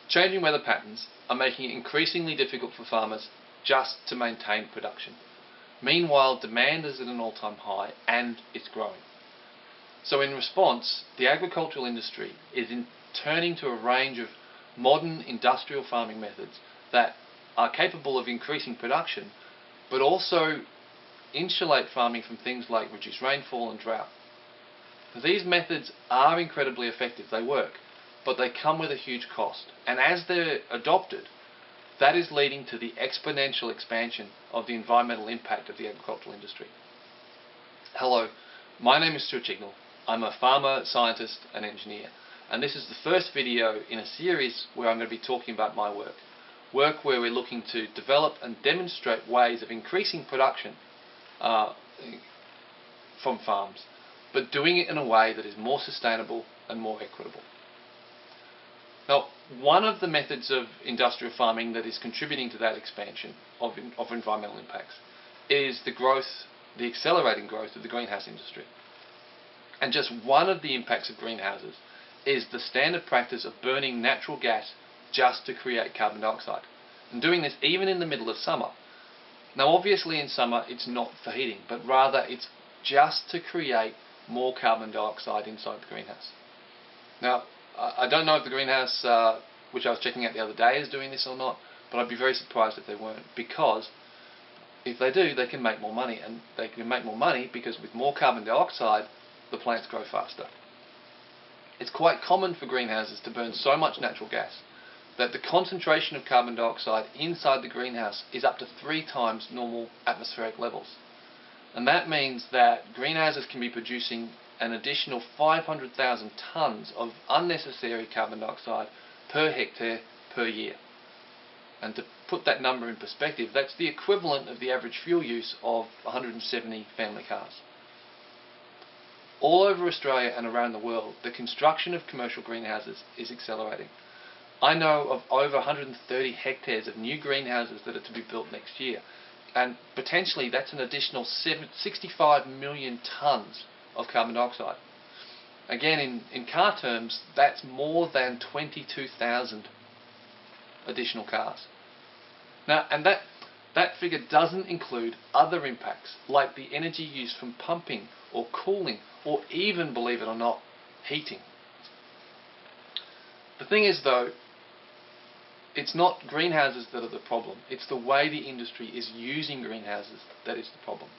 Changing weather patterns are making it increasingly difficult for farmers just to maintain production. Meanwhile, demand is at an all-time high and it's growing. So in response, the agricultural industry is turning to a range of modern industrial farming methods that are capable of increasing production, but also insulate farming from things like reduced rainfall and drought. These methods are incredibly effective, they work, but they come with a huge cost. And as they're adopted, that is leading to the exponential expansion of the environmental impact of the agricultural industry. Hello, my name is Stuart Chignall. I'm a farmer, scientist and engineer, and this is the first video in a series where I'm going to be talking about my work where we're looking to develop and demonstrate ways of increasing production from farms, but doing it in a way that is more sustainable and more equitable. Now, one of the methods of industrial farming that is contributing to that expansion of environmental impacts is the accelerating growth of the greenhouse industry. And just one of the impacts of greenhouses is the standard practice of burning natural gas just to create carbon dioxide, and doing this even in the middle of summer. Now obviously in summer it's not for heating, but rather it's just to create more carbon dioxide inside the greenhouse. Now I don't know if the greenhouse which I was checking out the other day is doing this or not, but I'd be very surprised if they weren't, because if they do, they can make more money, and they can make more money because with more carbon dioxide the plants grow faster. It's quite common for greenhouses to burn so much natural gas that the concentration of carbon dioxide inside the greenhouse is up to 3 times normal atmospheric levels. And that means that greenhouses can be producing an additional 500,000 tonnes of unnecessary carbon dioxide per hectare per year. And to put that number in perspective, that's the equivalent of the average fuel use of 170 family cars. All over Australia and around the world, the construction of commercial greenhouses is accelerating. I know of over 130 hectares of new greenhouses that are to be built next year, and potentially that's an additional 65 million tonnes of carbon dioxide. Again, in car terms, that's more than 22,000 additional cars. Now, and that figure doesn't include other impacts like the energy used from pumping or cooling or even, believe it or not, heating. The thing is though, it's not greenhouses that are the problem, it's the way the industry is using greenhouses that is the problem.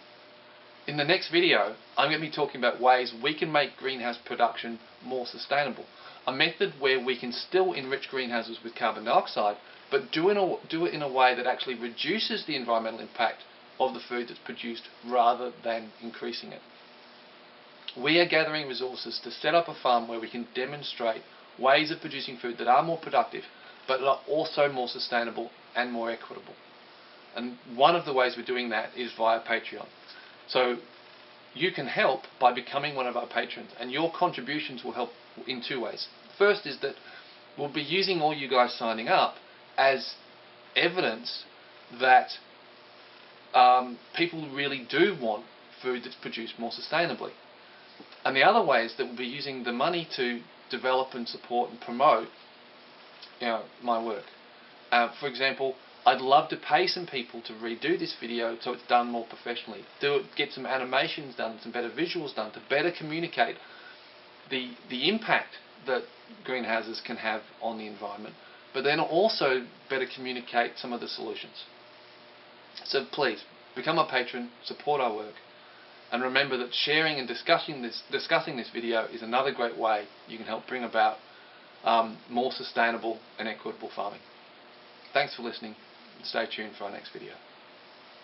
In the next video, I'm going to be talking about ways we can make greenhouse production more sustainable. A method where we can still enrich greenhouses with carbon dioxide, but do it in a way that actually reduces the environmental impact of the food that's produced rather than increasing it. We are gathering resources to set up a farm where we can demonstrate ways of producing food that are more productive, but are also more sustainable and more equitable. And one of the ways we're doing that is via Patreon. So you can help by becoming one of our patrons, and your contributions will help in 2 ways. First is that we'll be using all you guys signing up as evidence that people really do want food that's produced more sustainably. And the other way is that we'll be using the money to develop and support and promote my work. For example, I'd love to pay some people to redo this video so it's done more professionally. Get some animations done, some better visuals done to better communicate the impact that greenhouses can have on the environment, but then also better communicate some of the solutions. So please, become a patron, support our work, and remember that sharing and discussing this video is another great way you can help bring about more sustainable and equitable farming. Thanks for listening, and stay tuned for our next video.